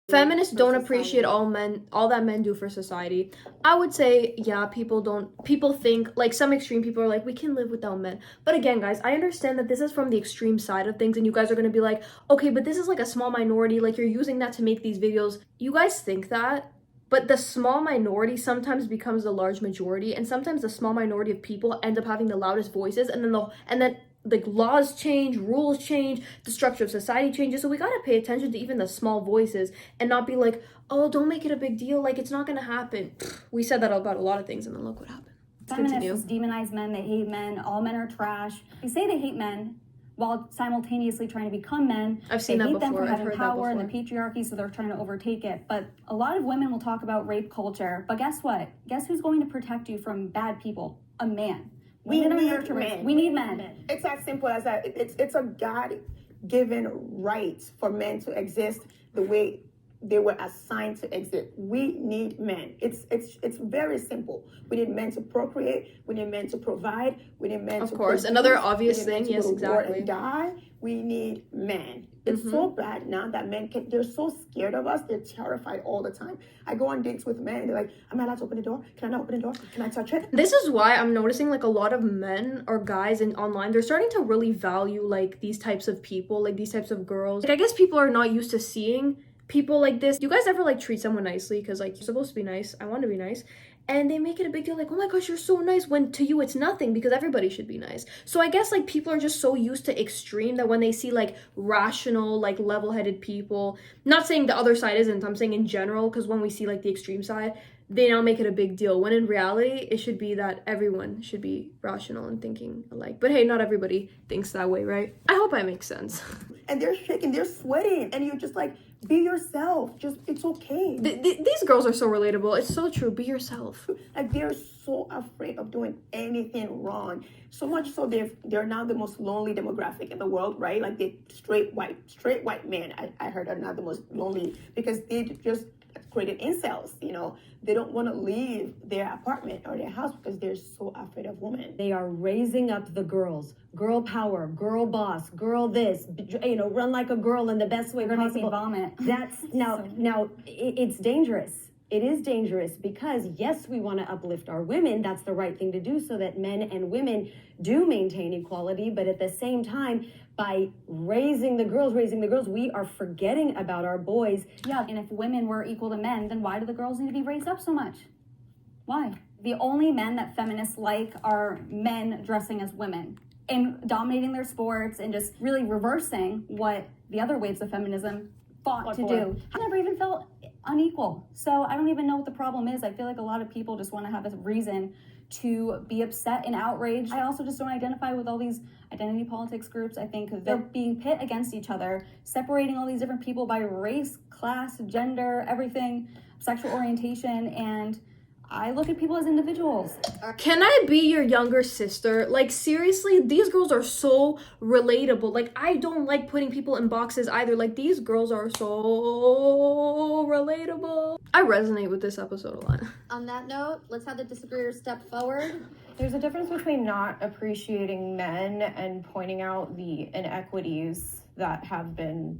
Feminists don't appreciate all that men do for society. I would say, yeah, people think, like, some extreme people are like, we can live without men. But again, guys, I understand that this is from the extreme side of things, and you guys are gonna be like, okay, but this is like a small minority, like, you're using that to make these videos. You guys think that, but the small minority sometimes becomes the large majority, and sometimes the small minority of people end up having the loudest voices, and then like laws change, rules change, the structure of society changes. So we gotta pay attention to even the small voices and not be like, oh, don't make it a big deal, like, it's not gonna happen. We said that about a lot of things, and then look what happened. Feminists demonize men, they hate men, all men are trash. They say they hate men while simultaneously trying to become men. I've seen that before. They hate them for I've having heard power that and the patriarchy, so they're trying to overtake it. But a lot of women will talk about rape culture. But guess what? Guess who's going to protect you from bad people? A man. We need men. We need men. It's as simple as that. It's a God-given right for men to exist the way they were assigned to exist. We need men. It's very simple. We need men to procreate. We need men to provide. We need men to Of course, produce. another obvious thing. Yes, war exactly. and die. We need men. It's so bad now that they're so scared of us. They're terrified all the time. I go on dates with men. They're like, am I allowed to open the door? Can I not open the door? Can I touch it? This is why I'm noticing, like, a lot of men or guys online, they're starting to really value, like, these types of people, like, these types of girls. Like, I guess people are not used to seeing people like this. You guys ever, like, treat someone nicely? Because, like, you're supposed to be nice. I want to be nice. And they make it a big deal, like, oh my gosh, you're so nice, when to you it's nothing, because everybody should be nice. So I guess, like, people are just so used to extreme that when they see, like, rational, like, level-headed people, not saying the other side isn't, I'm saying in general, because when we see, like, the extreme side, they now make it a big deal, when in reality, it should be that everyone should be rational and thinking alike. But hey, not everybody thinks that way, right? I hope I make sense. And they're shaking, they're sweating, and you're just like, be yourself. Just, it's okay. These girls are so relatable. It's so true. Be yourself. Like, they're so afraid of doing anything wrong. So much so they're now the most lonely demographic in the world, right? Like, the straight white men, I heard, are now the most lonely because they just created incels, you know. They don't want to leave their apartment or their house because they're so afraid of women. They are raising up the girls. Girl power, girl boss, girl this, you know, run like a girl in the best way You're possible. gonna make me vomit. That's now it's dangerous. It is dangerous because, yes, we want to uplift our women. That's the right thing to do so that men and women do maintain equality. But at the same time, by raising the girls, we are forgetting about our boys. Yeah, and if women were equal to men, then why do the girls need to be raised up so much? Why? The only men that feminists like are men dressing as women and dominating their sports and just really reversing what the other waves of feminism fought to do. I never even felt unequal. So I don't even know what the problem is. I feel like a lot of people just want to have a reason to be upset and outraged. I also just don't identify with all these identity politics groups. I think they're being pit against each other, separating all these different people by race, class, gender, everything, sexual orientation, and I look at people as individuals. Can I be your younger sister? Like, seriously, these girls are so relatable. Like, I don't like putting people in boxes either. Like, these girls are so relatable. I resonate with this episode a lot. On that note, let's have the disagreeers step forward. There's a difference between not appreciating men and pointing out the inequities that have been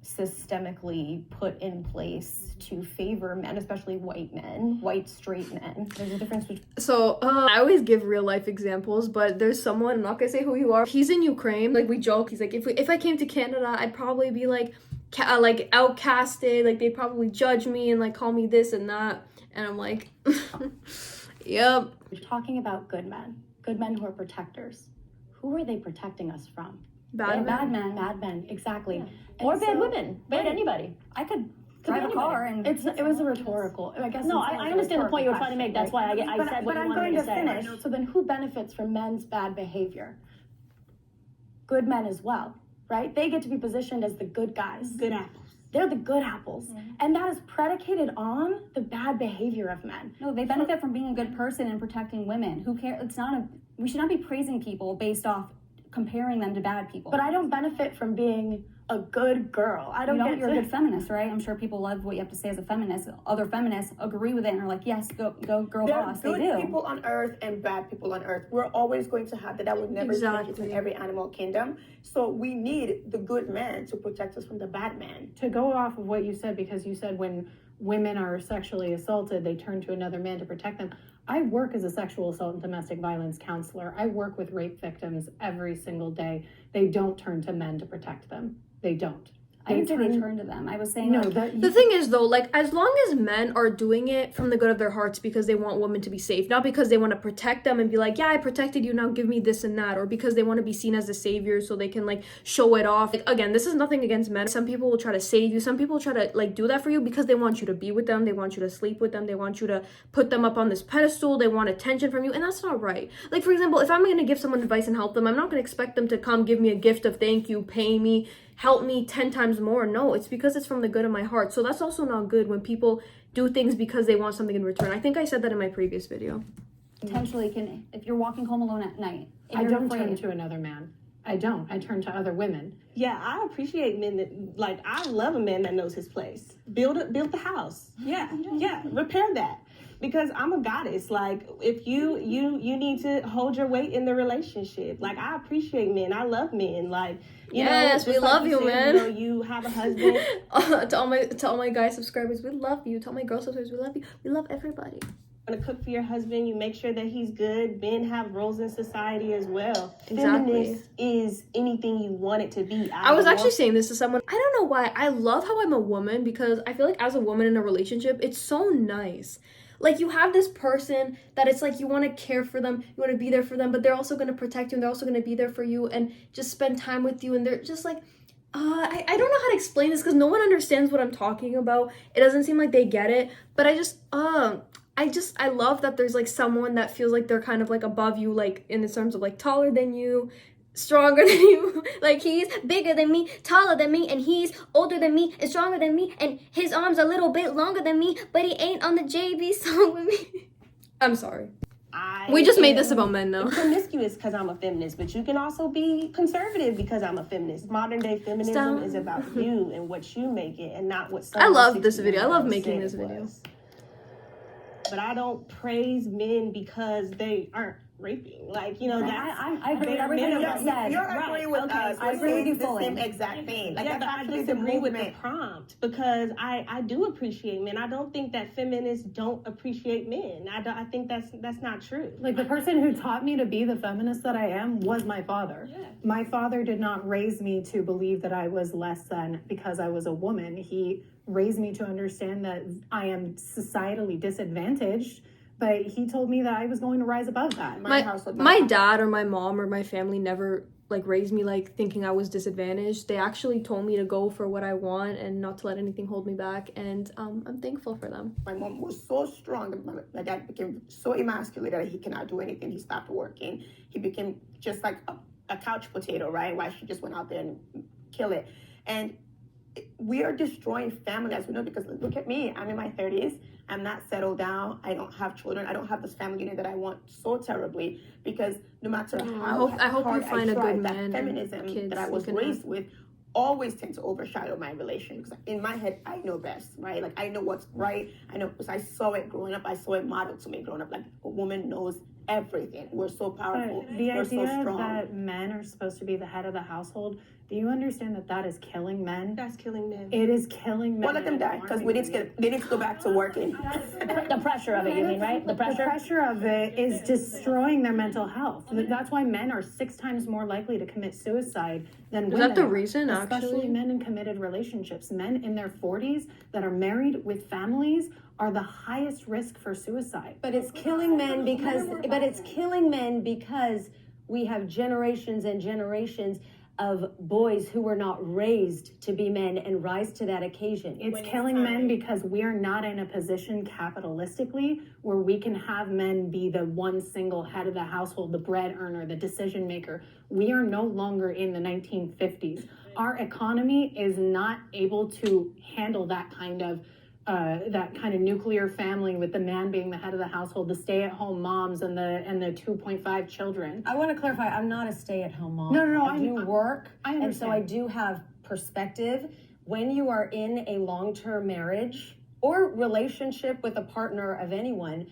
systemically put in place to favor men, especially white men, white straight men. There's a difference between... So, I always give real life examples, but there's someone, I'm not gonna say who you are. He's in Ukraine. Like, we joke. He's like, if I came to Canada, I'd probably be like outcasted. Like, they'd probably judge me and like call me this and that. And I'm like, yep. We're talking about good men who are protectors. Who are they protecting us from? Bad men, exactly. Yeah. Or bad women, bad anybody. I could drive a car and... It was a rhetorical, I guess. No, I understand the point you were trying to make. That's why I said what you wanted me to say. Finish. So then who benefits from men's bad behavior? Good men as well, right? They get to be positioned as the good guys. Good apples. They're the good apples. And that is predicated on the bad behavior of men. No, they benefit from being a good person and protecting women. Who cares? We should not be praising people based off comparing them to bad people. But I don't benefit from being a good girl. I don't You know, get you're a good feminist, right? I'm sure people love what you have to say as a feminist. Other feminists agree with it and are like, yes, go girl There boss. are They good do. people on earth and bad people on earth. We're always going to have that. That will never change. It's in every animal kingdom. So we need the good man to protect us from the bad man. To go off of what you said, because you said when women are sexually assaulted, they turn to another man to protect them. I work as a sexual assault and domestic violence counselor. I work with rape victims every single day. They don't turn to men to protect them. They don't. I didn't say they turn to them. I was saying, No, like, The thing is, though, like, as long as men are doing it from the good of their hearts because they want women to be safe, not because they want to protect them and be like, yeah, I protected you, now give me this and that, or because they want to be seen as the savior so they can, like, show it off. Like, again, this is nothing against men. Some people will try to save you. Some people try to, like, do that for you because they want you to be with them. They want you to sleep with them. They want you to put them up on this pedestal. They want attention from you, and that's not right. Like, for example, if I'm going to give someone advice and help them, I'm not going to expect them to come give me a gift of thank you, pay me, help me 10 times more. No, it's because it's from the good of my heart. So that's also not good when people do things because they want something in return. I think I said that in my previous video. potentially can, if you're walking home alone at night, and I you're don't afraid, turn to another man. I don't. I turn to other women. Yeah, I appreciate men that, like, I love a man that knows his place. Build the house. Yeah, repair that. Because I'm a goddess. Like, if you need to hold your weight in the relationship. Like, I appreciate men. I love men. Like, you yes, know, we love you, man. You know, you have a husband. to all my guy subscribers, we love you. To all my girl subscribers, we love you. We love everybody. To cook for your husband, you make sure that he's good. Men have roles in society as well. Exactly. Feminist is anything you want it to be. I was actually saying this to someone. I don't know why. I love how I'm a woman because I feel like as a woman in a relationship, it's so nice. Like, you have this person that it's like you want to care for them, you want to be there for them, but they're also going to protect you and they're also going to be there for you and just spend time with you. And they're just like, I don't know how to explain this because no one understands what I'm talking about. It doesn't seem like they get it, but I love that there's like someone that feels like they're kind of like above you, like in the terms of like taller than you, stronger than you. Like, he's bigger than me, taller than me, and he's older than me and stronger than me, and his arms a little bit longer than me, but he ain't on the JV song with me. I'm sorry. We just made this about men now. Promiscuous because I'm a feminist, but you can also be conservative because I'm a feminist. Modern day feminism is about you and what you make it, and not what. I love this video. I love making this video. But I don't praise men because they aren't raping. Like, you know, I agree with everything you just said. You're agreeing with us. I agree with you the fully. same exact thing. Like, yeah, but I disagree with the prompt because I do appreciate men. I don't think that feminists don't appreciate men. I think that's not true. Like, the person who taught me to be the feminist that I am was my father. Yeah. My father did not raise me to believe that I was less than because I was a woman. He raised me to understand that I am societally disadvantaged, but he told me that I was going to rise above that. My dad or my mom or my family never like raised me like thinking I was disadvantaged. They actually told me to go for what I want and not to let anything hold me back, and I'm thankful for them. My mom was so strong that my dad became so emasculated that he cannot do anything. He stopped working. He became just like a couch potato, right? Why she just went out there and kill it. And we are destroying family, as we know, because look at me. I'm in my 30s. I'm not settled down. I don't have children. I don't have this family unit that I want so terribly, because no matter how I hope you find a good man. That feminism that I was raised with always tend to overshadow my relation, because in my head I know best, right? Like, I know what's right. I know, because I saw it growing up. I saw it modeled to me growing up. Like, a woman knows everything. We're so powerful. But the We're idea so strong. that men are supposed to be the head of the household, do you understand that that is killing men? That's killing men. It is killing men. Well, let them die, because they need to go back to working. The pressure of it, you mean, right? The pressure of it is destroying their mental health. That's why men are 6 times more likely to commit suicide than women. Is that the are, reason, especially actually? men in committed relationships. Men in their 40s that are married with families are the highest risk for suicide. But it's killing men because we have generations and generations of boys who were not raised to be men and rise to that occasion. It's killing men because we are not in a position capitalistically where we can have men be the one single head of the household, the bread earner, the decision maker. We are no longer in the 1950s. Our economy is not able to handle that kind of nuclear family with the man being the head of the household, the stay-at-home moms and the 2.5 children. I want to clarify, I'm not a stay-at-home mom. No, I do work, and so I do have perspective, when you are in a long-term marriage or relationship with a partner of anyone,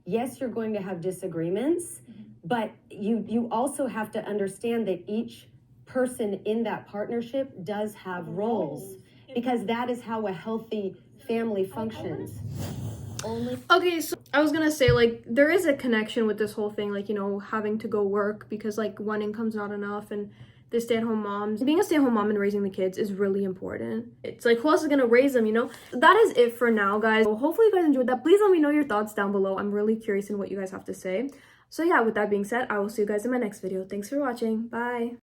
yes, you're going to have disagreements, but you also have to understand that each person in that partnership does have roles, because that is how a healthy family functions. Okay, so I was gonna say, like, there is a connection with this whole thing, like, you know, having to go work because, like, one income's not enough, and the stay-at-home moms, being a stay-at-home mom and raising the kids is really important. It's like, who else is gonna raise them, you know? That is it for now, guys. So hopefully you guys enjoyed that. Please let me know your thoughts down below. I'm really curious in what you guys have to say. So yeah, with that being said, I will see you guys in my next video. Thanks for watching. Bye.